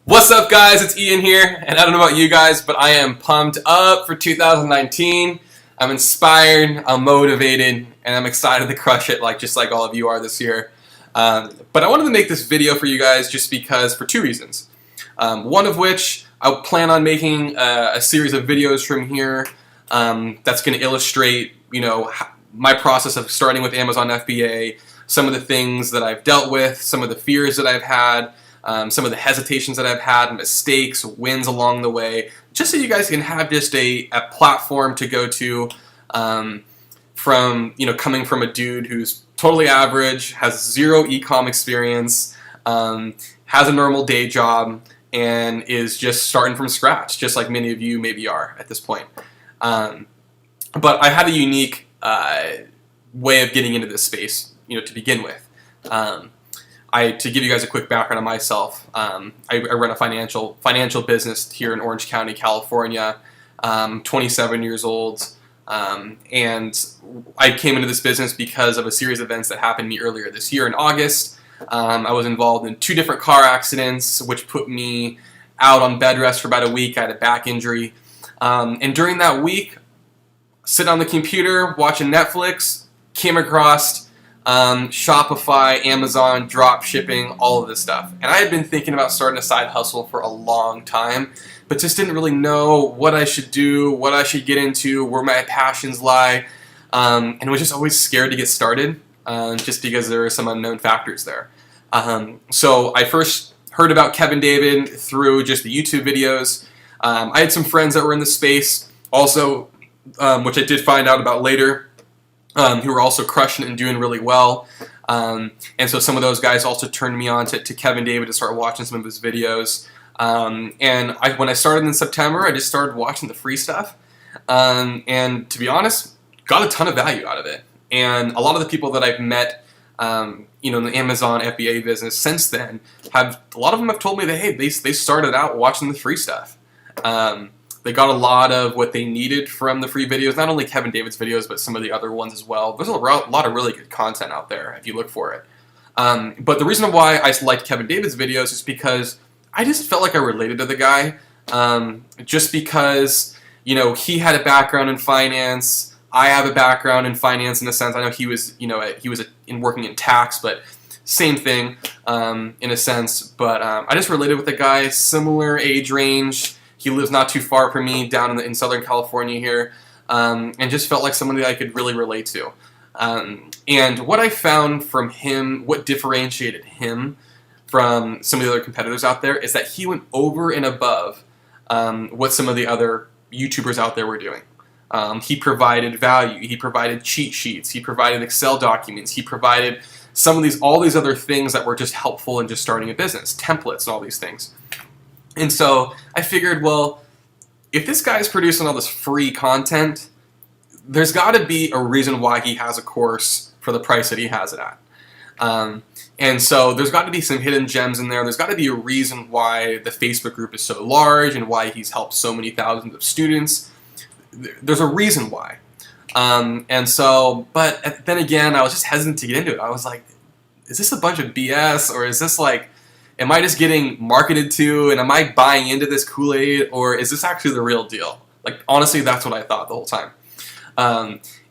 What's up, guys? It's Ian here, and I don't know about you guys, but I am pumped up for 2019. I'm inspired, I'm motivated, and I'm excited to crush it just like all of you are this year. But I wanted to make this video for you guys just because, for two reasons. One of which, I plan on making a series of videos from here that's going to illustrate, my process of starting with Amazon FBA, some of the things that I've dealt with, some of the fears that I've had, some of the hesitations that I've had, mistakes, wins along the way, just so you guys can have just a platform to go to from, coming from a dude who's totally average, has zero e-com experience, has a normal day job, and is just starting from scratch, just like many of you maybe are at this point. But I had a unique way of getting into this space, to begin with. To give you guys a quick background on myself, I run a financial business here in Orange County, California. 27 years old, and I came into this business because of a series of events that happened to me earlier this year in August. I was involved in 2 different car accidents, which put me out on bed rest for about a week. I had a back injury, and during that week, sitting on the computer watching Netflix, came across Shopify, Amazon, drop shipping, all of this stuff. And I had been thinking about starting a side hustle for a long time, but just didn't really know what I should do, what I should get into, where my passions lie, and was just always scared to get started, just because there were some unknown factors there. So I first heard about Kevin David through just the YouTube videos. I had some friends that were in the space also, which I did find out about later, who were also crushing it and doing really well. And so some of those guys also turned me on to Kevin David to start watching some of his videos. And when I started in September, I just started watching the free stuff. And to be honest, got a ton of value out of it. And a lot of the people that I've met, in the Amazon FBA business since then, a lot of them have told me that, hey, they started out watching the free stuff. They got a lot of what they needed from the free videos, not only Kevin David's videos, but some of the other ones as well. There's a lot of really good content out there if you look for it. But the reason why I liked Kevin David's videos is because I just felt like I related to the guy. Just because, he had a background in finance. I have a background in finance in a sense. I know he was in working in tax, but same thing in a sense. But I just related with the guy, similar age range. He lives not too far from me down in Southern California here, and just felt like somebody I could really relate to. And what I found from him, what differentiated him from some of the other competitors out there, is that he went over and above what some of the other YouTubers out there were doing. He provided value. He provided cheat sheets. He provided Excel documents. He provided all these other things that were just helpful in just starting a business, templates and all these things. And so I figured, well, if this guy's producing all this free content, there's got to be a reason why he has a course for the price that he has it at. And so there's got to be some hidden gems in there. There's got to be a reason why the Facebook group is so large and why he's helped so many thousands of students. There's a reason why. And so, but then again, I was just hesitant to get into it. I was like, is this a bunch of BS, or is this am I just getting marketed to, and am I buying into this Kool-Aid, or is this actually the real deal? Honestly, that's what I thought the whole time.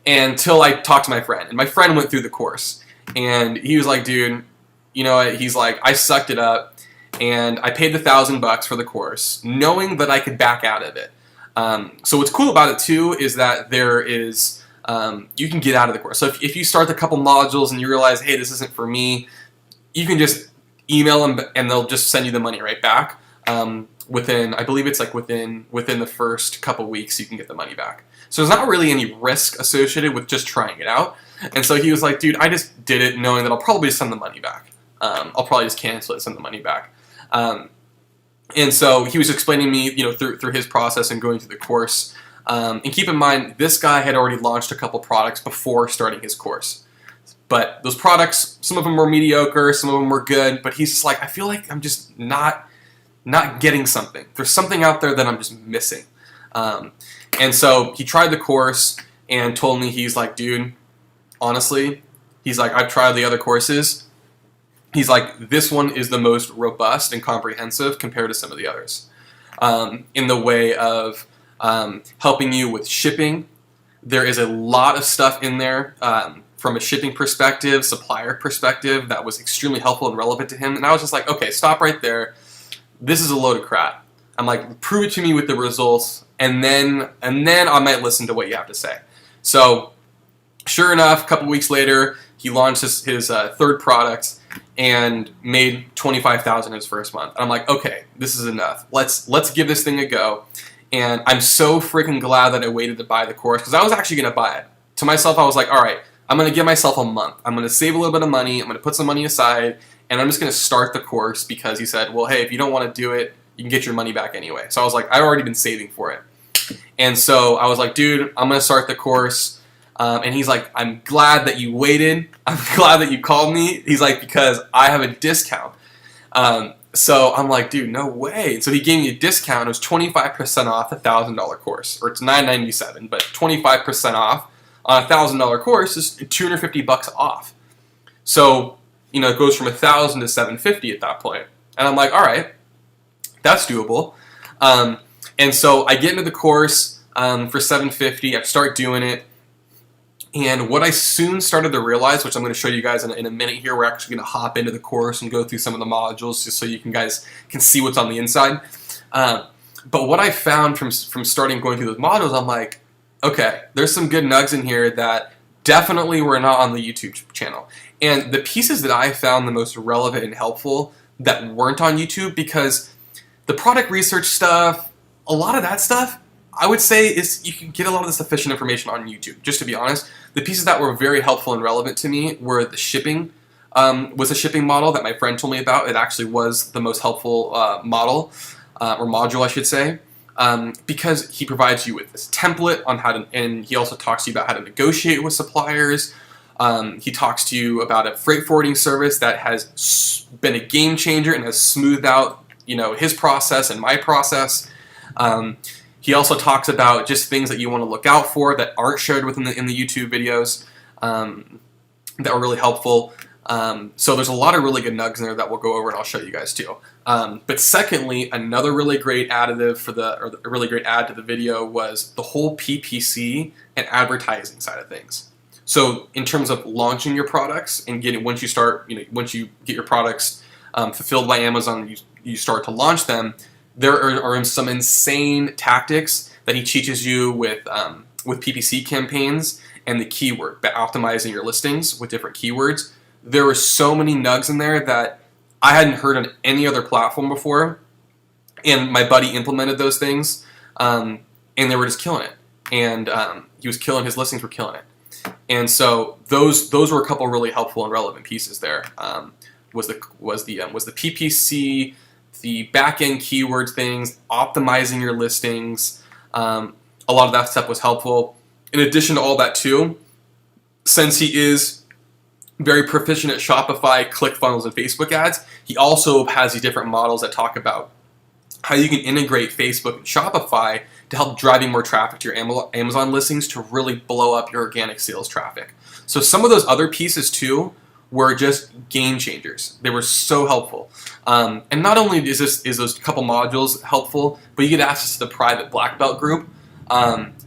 Until I talked to my friend, and my friend went through the course, and he was like, dude, he's like, I sucked it up, and I paid the $1,000 for the course, knowing that I could back out of it. So what's cool about it too is that there is, you can get out of the course. So if you start a couple modules and you realize, hey, this isn't for me, you can just email them and they'll just send you the money right back. Within, I believe it's within the first couple weeks, you can get the money back. So there's not really any risk associated with just trying it out. And so he was like, dude, I just did it knowing that I'll probably just send the money back. I'll probably just cancel it, send the money back. And so he was explaining me, through his process and going through the course. And keep in mind, this guy had already launched a couple products before starting his course. But those products, some of them were mediocre, some of them were good, but he's just like, I feel like I'm just not getting something. There's something out there that I'm just missing. And so he tried the course and told me, he's like, dude, honestly, he's like, I've tried the other courses. he's like, this one is the most robust and comprehensive compared to some of the others. In the way of helping you with shipping. There is a lot of stuff in there from a shipping perspective, supplier perspective, that was extremely helpful and relevant to him. And I was just like, okay, stop right there. This is a load of crap. I'm like, prove it to me with the results, and then I might listen to what you have to say. So sure enough, a couple weeks later, he launched his third product and made $25,000 his first month. And I'm like, okay, this is enough. Let's give this thing a go. And I'm so freaking glad that I waited to buy the course, because I was actually going to buy it. To myself, I was like, all right, I'm going to give myself a month. I'm going to save a little bit of money. I'm going to put some money aside, and I'm just going to start the course, because he said, well, hey, if you don't want to do it, you can get your money back anyway. So I was like, I've already been saving for it. And so I was like, dude, I'm going to start the course. And he's like, I'm glad that you waited. I'm glad that you called me. He's like, because I have a discount. So I'm like, dude, no way. So he gave me a discount. It was 25% off a $1,000 course, or it's $997, but 25% off on a $1,000 course is $250 off. So, you know, it goes from $1,000 to $750 at that point. And I'm like, all right, that's doable. And so I get into the course for $750. I start doing it. And what I soon started to realize, which I'm going to show you guys in a minute here, we're actually going to hop into the course and go through some of the modules just so you guys can see what's on the inside. But what I found from starting going through those modules, I'm like, okay, there's some good nugs in here that definitely were not on the YouTube channel. And the pieces that I found the most relevant and helpful that weren't on YouTube, because the product research stuff, a lot of that stuff, I would say is you can get a lot of the sufficient information on YouTube, just to be honest. The pieces that were very helpful and relevant to me were the shipping, was a shipping model that my friend told me about. It actually was the most helpful model, or module I should say, because he provides you with this template on how to, and he also talks to you about how to negotiate with suppliers. He talks to you about a freight forwarding service that has been a game changer and has smoothed out, you know, his process and my process. He also talks about just things that you want to look out for that aren't shared within in the YouTube videos that are really helpful. So there's a lot of really good nugs in there that we'll go over and I'll show you guys too. But secondly, another really great additive a really great add to the video was the whole PPC and advertising side of things. So in terms of launching your products and once you get your products fulfilled by Amazon, you start to launch them. There are some insane tactics that he teaches you with PPC campaigns and the keyword, optimizing your listings with different keywords. There were so many nugs in there that I hadn't heard on any other platform before, and my buddy implemented those things, and they were just killing it. And he was killing, his listings were killing it. And so those were a couple really helpful and relevant pieces there. Was the PPC, the back-end keywords things, optimizing your listings. A lot of that stuff was helpful. In addition to all that too, since he is very proficient at Shopify, ClickFunnels, and Facebook ads, he also has these different models that talk about how you can integrate Facebook and Shopify to help driving more traffic to your Amazon listings to really blow up your organic sales traffic. So some of those other pieces too were just game changers. They were so helpful. And not only is those couple modules helpful, but you get access to the private black belt group.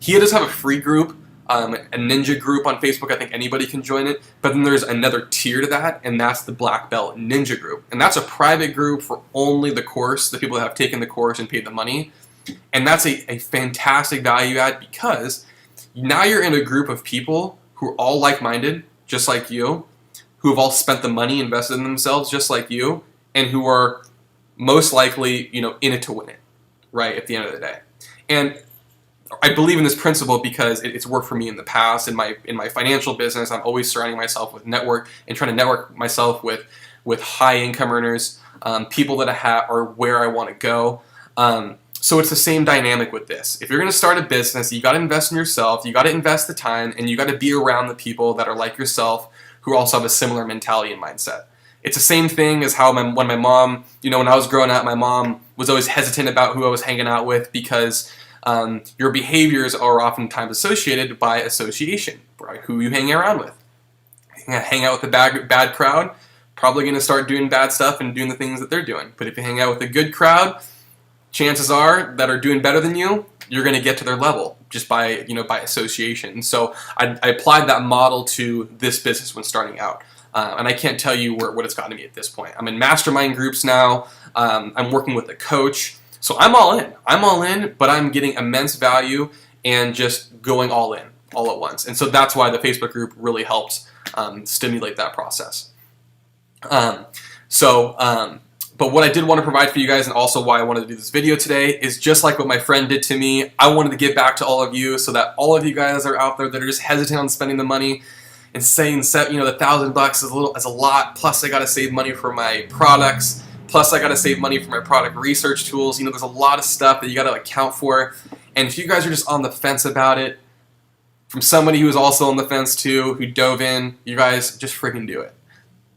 He does have a free group, a ninja group on Facebook. I think anybody can join it. But then there's another tier to that, and that's the black belt ninja group. And that's a private group for only the course, the people that have taken the course and paid the money. And that's a fantastic value add, because now you're in a group of people who are all like-minded, just like you, who have all spent the money, invested in themselves just like you, and who are most likely, you know, in it to win it, right, at the end of the day. And I believe in this principle because it's worked for me in the past. In my financial business, I'm always surrounding myself with network and trying to network myself with high income earners, people that are where I want to go. So it's the same dynamic with this. If you're going to start a business, you got to invest in yourself, you got to invest the time, and you got to be around the people that are like yourself, who also have a similar mentality and mindset. It's the same thing as how when my mom, you know, when I was growing up, my mom was always hesitant about who I was hanging out with, because your behaviors are oftentimes associated by association, right? Who you hang around with. Hang out with the bad crowd, probably going to start doing bad stuff and doing the things that they're doing. But if you hang out with a good crowd, chances are that are doing better than you, you're going to get to their level just by, by association. And so I applied that model to this business when starting out. And I can't tell you what it's gotten me at this point. I'm in mastermind groups now. I'm working with a coach. So I'm all in. I'm all in, but I'm getting immense value and just going all in all at once. And so that's why the Facebook group really helps stimulate that process. But what I did want to provide for you guys, and also why I wanted to do this video today, is just like what my friend did to me. I wanted to give back to all of you, so that all of you guys are out there that are just hesitant on spending the money and saying, the $1,000 is a lot. Plus, I got to save money for my products. Plus, I got to save money for my product research tools. There's a lot of stuff that you got to account for. And if you guys are just on the fence about it, from somebody who was also on the fence too, who dove in, you guys just freaking do it.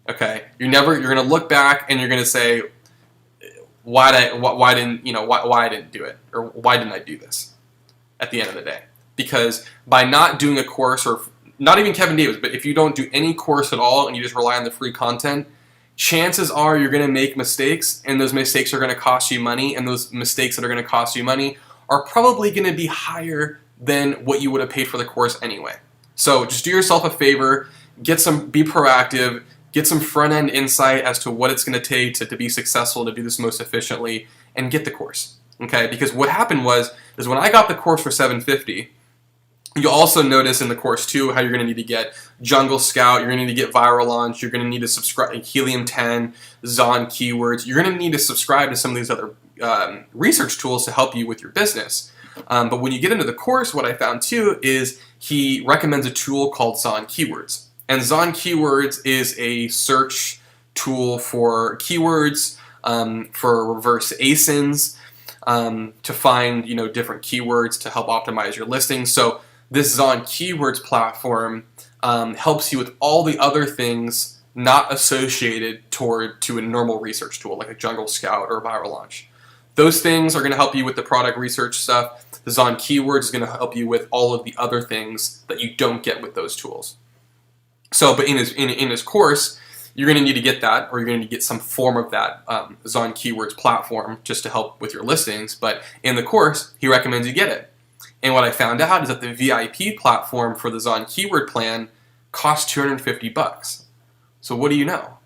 Okay, you're gonna look back and you're gonna say, why didn't I didn't do it, or why didn't I do this? At the end of the day, because by not doing a course, or not even Kevin Davis, but if you don't do any course at all and you just rely on the free content, chances are you're gonna make mistakes, and those mistakes are gonna cost you money, and those mistakes that are gonna cost you money are probably gonna be higher than what you would have paid for the course anyway. So just do yourself a favor, be proactive. Get some front-end insight as to what it's going to take to be successful, to do this most efficiently, and get the course. Okay? Because what happened is when I got the course for $750, you'll also notice in the course too how you're going to need to get Jungle Scout, you're going to need to get Viral Launch, you're going to need to subscribe Helium 10, Zon Keywords. You're going to need to subscribe to some of these other research tools to help you with your business. But when you get into the course, what I found too is he recommends a tool called Zon Keywords. And Zon Keywords is a search tool for keywords, for reverse ASINs, to find different keywords to help optimize your listings. So this Zon Keywords platform helps you with all the other things not associated to a normal research tool like a Jungle Scout or Viral Launch. Those things are going to help you with the product research stuff. The Zon Keywords is going to help you with all of the other things that you don't get with those tools. So, but in his course, you're going to need to get that, or you're going to get some form of that Zon Keywords platform just to help with your listings. But in the course, he recommends you get it. And what I found out is that the VIP platform for the Zon Keyword plan costs $250. So what do you know?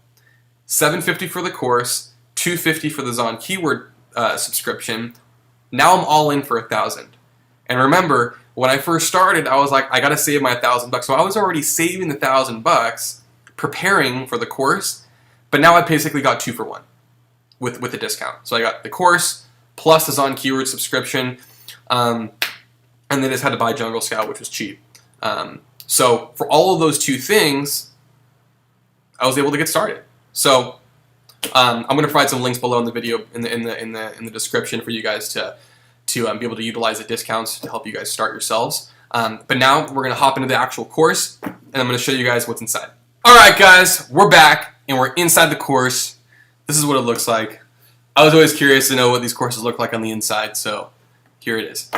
$750 for the course, $250 for the Zon Keyword subscription. Now I'm all in for $1,000. And remember, when I first started, I was like, I gotta save my $1,000. So I was already saving the $1,000, preparing for the course, but now I basically got 2 for 1 with the discount. So I got the course plus the Zon Keyword subscription, and then just had to buy Jungle Scout, which was cheap. So for all of those 2 things, I was able to get started. So I'm going to provide some links below in the video in the description for you guys to be able to utilize the discounts to help you guys start yourselves. But now we're going to hop into the actual course, and I'm going to show you guys what's inside. All right, guys, we're back, and we're inside the course. This is what it looks like. I was always curious to know what these courses look like on the inside, so here it is.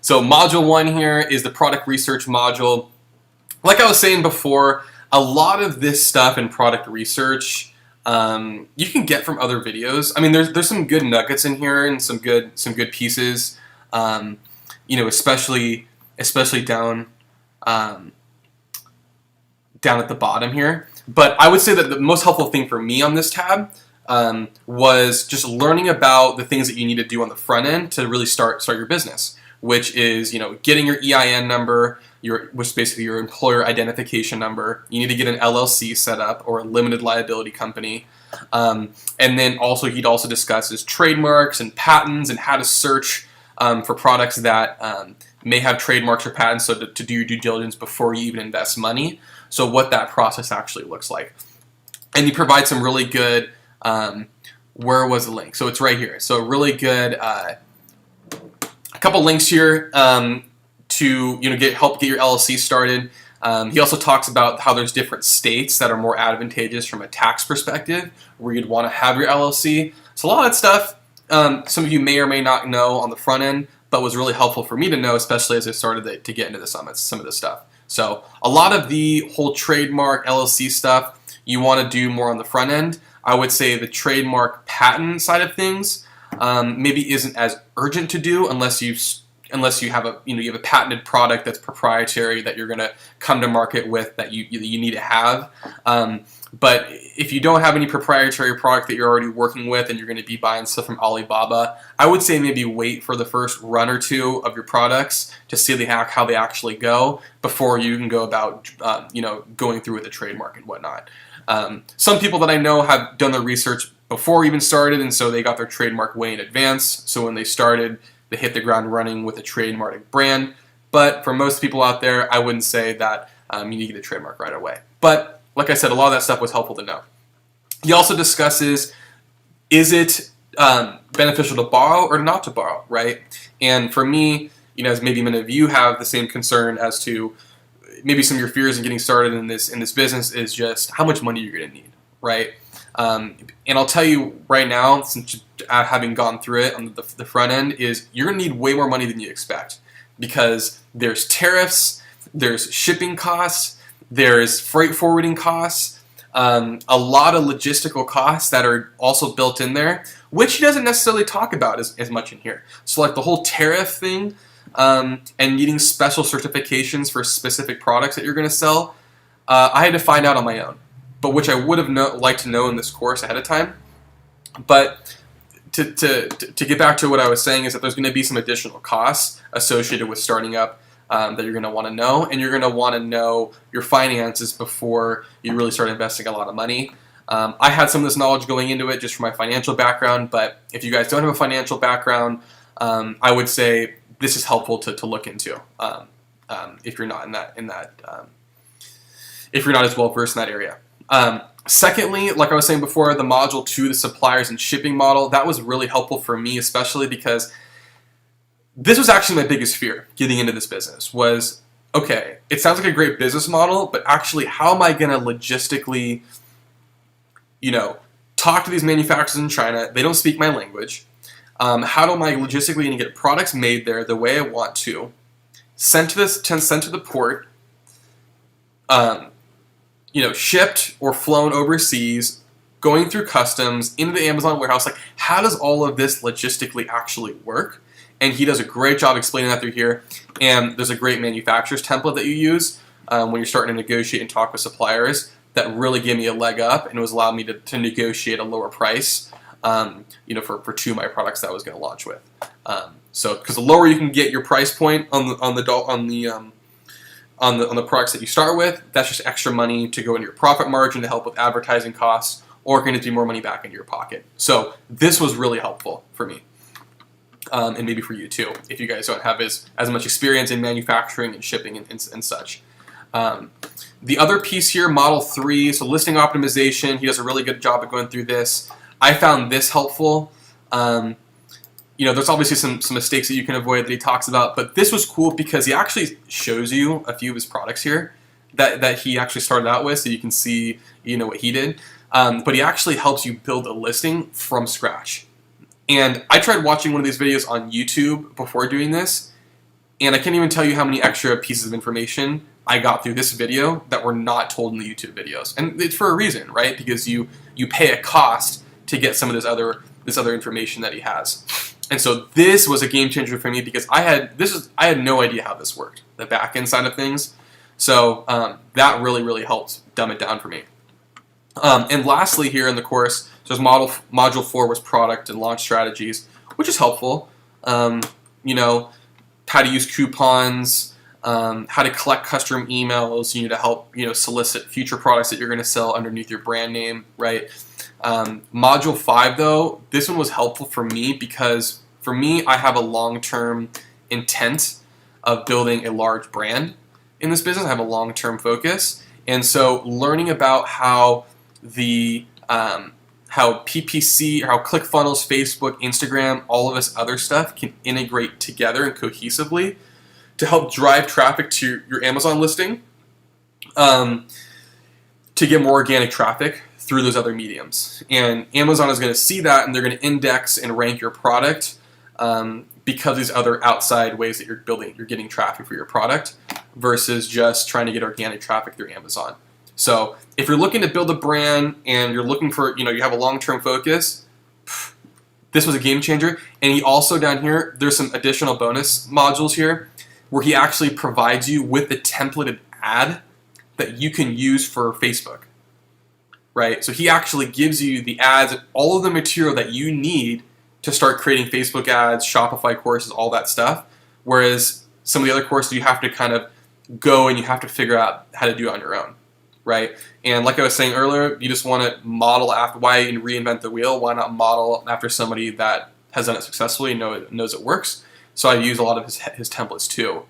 So module 1 here is the product research module. Like I was saying before, a lot of this stuff in product research you can get from other videos. I mean, there's some good nuggets in here and some good pieces. Especially down at the bottom here. But I would say that the most helpful thing for me on this tab was just learning about the things that you need to do on the front end to really start your business, which is getting your EIN number, which is basically your employer identification number. You need to get an LLC set up, or a limited liability company. And then also he'd also discusses trademarks and patents and how to search for products that may have trademarks or patents, so to do your due diligence before you even invest money. So what that process actually looks like. And you provide some really good, where was the link? So it's right here. So really good, a couple links here to help get your LLC started. He also talks about how there's different states that are more advantageous from a tax perspective where you'd want to have your LLC. So a lot of that stuff, some of you may or may not know on the front end, but was really helpful for me to know, especially as I started to get into some of this stuff. So a lot of the whole trademark LLC stuff, you want to do more on the front end, I would say the trademark patent side of things maybe isn't as urgent to do unless you have a patented product that's proprietary that you're going to come to market with that you need to have. But if you don't have any proprietary product that you're already working with and you're going to be buying stuff from Alibaba, I would say maybe wait for the first run or two of your products to see how they actually go before you can go about going through with the trademark and whatnot. Some people that I know have done the research before even started, and so they got their trademark way in advance. So when they started, they hit the ground running with a trademark brand. But for most people out there, I wouldn't say that you need to get a trademark right away. But like I said, a lot of that stuff was helpful to know. He also discusses, is it beneficial to borrow or not to borrow, right? And for me, as maybe many of you have the same concern as to maybe some of your fears in getting started in this business is just how much money you're going to need, right? And I'll tell you right now, since having gone through it on the front end, is you're going to need way more money than you expect because there's tariffs, there's shipping costs, there's freight forwarding costs, a lot of logistical costs that are also built in there, which he doesn't necessarily talk about as much in here. So like the whole tariff thing and needing special certifications for specific products that you're going to sell, I had to find out on my own, but which I would have liked to know in this course ahead of time. But to get back to what I was saying is that there's going to be some additional costs associated with starting up that you're going to want to know, and you're going to want to know your finances before you really start investing a lot of money. I had some of this knowledge going into it just from my financial background, but if you guys don't have a financial background, I would say this is helpful to look into if you're not if you're not as well versed in that area. Secondly, like I was saying before, the module 2, the suppliers and shipping model, that was really helpful for me, especially because this was actually my biggest fear getting into this business was, okay, it sounds like a great business model, but actually how am I going to logistically, talk to these manufacturers in China? They don't speak my language. How am I logistically going to get products made there the way I want to, sent to the port, shipped or flown overseas, going through customs, into the Amazon warehouse? Like, how does all of this logistically actually work? And he does a great job explaining that through here. And there's a great manufacturer's template that you use when you're starting to negotiate and talk with suppliers that really gave me a leg up and was allowing me to negotiate a lower price, for 2 of my products that I was going to launch with. So, because the lower you can get your price point on the products that you start with, that's just extra money to go into your profit margin to help with advertising costs, or going to be more money back into your pocket. So this was really helpful for me. And maybe for you too, if you guys don't have as much experience in manufacturing and shipping and such. The other piece here, Model 3, so listing optimization, he does a really good job of going through this. I found this helpful. There's obviously some mistakes that you can avoid that he talks about, but this was cool because he actually shows you a few of his products here that he actually started out with, so you can see what he did. But he actually helps you build a listing from scratch. And I tried watching one of these videos on YouTube before doing this, and I can't even tell you how many extra pieces of information I got through this video that were not told in the YouTube videos. And it's for a reason, right? Because you pay a cost to get some of this other information that he has. And so this was a game changer for me because I had no idea how this worked, the back end side of things. So that really, really helped dumb it down for me. And lastly here in the course, so Module 4 was product and launch strategies, which is helpful. How to use coupons, how to collect customer emails, to help, solicit future products that you're going to sell underneath your brand name, right? Module 5, though, this one was helpful for me because, for me, I have a long-term intent of building a large brand in this business. I have a long-term focus. And so learning about how how PPC, how ClickFunnels, Facebook, Instagram, all of this other stuff can integrate together and cohesively to help drive traffic to your Amazon listing, to get more organic traffic through those other mediums. And Amazon is going to see that, and they're going to index and rank your product because of these other outside ways that you're getting traffic for your product versus just trying to get organic traffic through Amazon. So if you're looking to build a brand and you're looking for, you have a long-term focus, this was a game changer. And he also down here, there's some additional bonus modules here where he actually provides you with the templated ad that you can use for Facebook, right? So he actually gives you the ads and all of the material that you need to start creating Facebook ads, Shopify courses, all that stuff. Whereas some of the other courses, you have to kind of go and you have to figure out how to do it on your own, right? And like I was saying earlier, you just want to model after, why even reinvent the wheel? Why not model after somebody that has done it successfully and knows it works? So I use a lot of his templates too,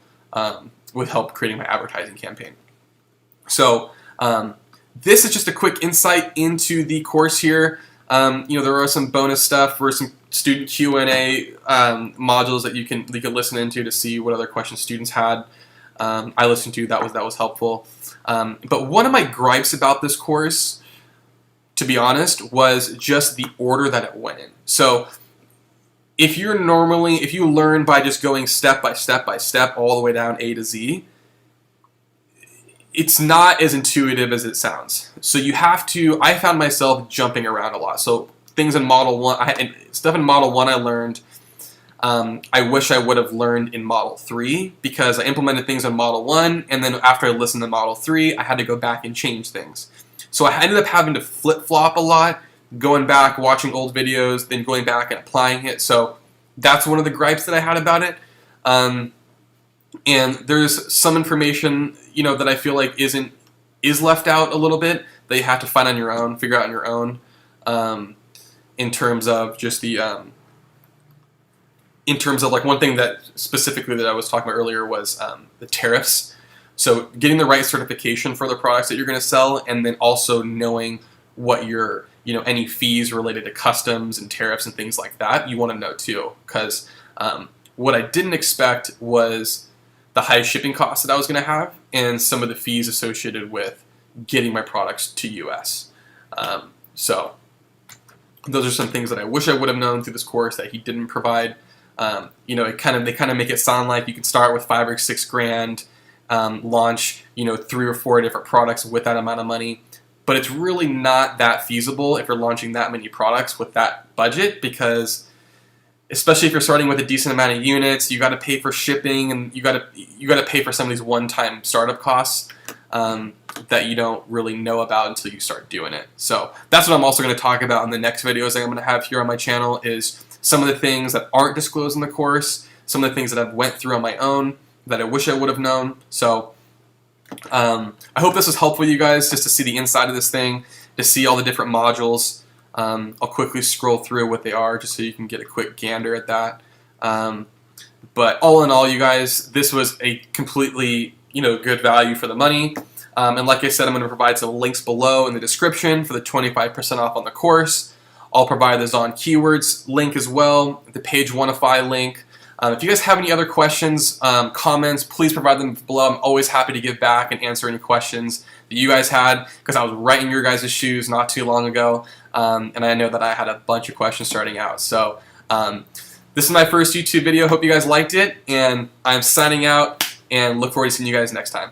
with help creating my advertising campaign. So this is just a quick insight into the course here. There are some bonus stuff for some student Q&A modules that you can listen into to see what other questions students had. I listened to, that was helpful. But one of my gripes about this course, to be honest, was just the order that it went in. So if you learn by just going step by step by step all the way down A to Z, it's not as intuitive as it sounds. So I found myself jumping around a lot. So things in Model 1, stuff in Model 1 I learned, I wish I would have learned in Model 3 because I implemented things in Model 1, and then after I listened to Model 3, I had to go back and change things. So I ended up having to flip-flop a lot, going back, watching old videos, then going back and applying it. So that's one of the gripes that I had about it. And there's some information, that I feel like is left out a little bit that you have to find on your own, figure out on your own, in terms of just like one thing that specifically that I was talking about earlier was the tariffs. So getting the right certification for the products that you're going to sell, and then also knowing what your, any fees related to customs and tariffs and things like that, you want to know too. Because what I didn't expect was the high shipping costs that I was going to have and some of the fees associated with getting my products to US. So those are some things that I wish I would have known through this course that he didn't provide. They kind of make it sound like you could start with $5 or $6 grand, launch 3 or 4 different products with that amount of money, but it's really not that feasible if you're launching that many products with that budget, because especially if you're starting with a decent amount of units, you got to pay for shipping, and you got to pay for some of these one-time startup costs that you don't really know about until you start doing it. So that's what I'm also going to talk about in the next videos that I'm going to have here on my channel, is some of the things that aren't disclosed in the course, some of the things that I've went through on my own that I wish I would have known. So I hope this was helpful to you guys, just to see the inside of this thing, to see all the different modules. I'll quickly scroll through what they are just so you can get a quick gander at that. But all in all, you guys, this was a completely good value for the money. And like I said, I'm going to provide some links below in the description for the 25% off on the course. I'll provide the Zon Keywords link as well, the Page Oneify link. If you guys have any other questions, comments, please provide them below. I'm always happy to give back and answer any questions that you guys had, because I was right in your guys' shoes not too long ago, and I know that I had a bunch of questions starting out. So this is my first YouTube video. Hope you guys liked it, and I'm signing out and look forward to seeing you guys next time.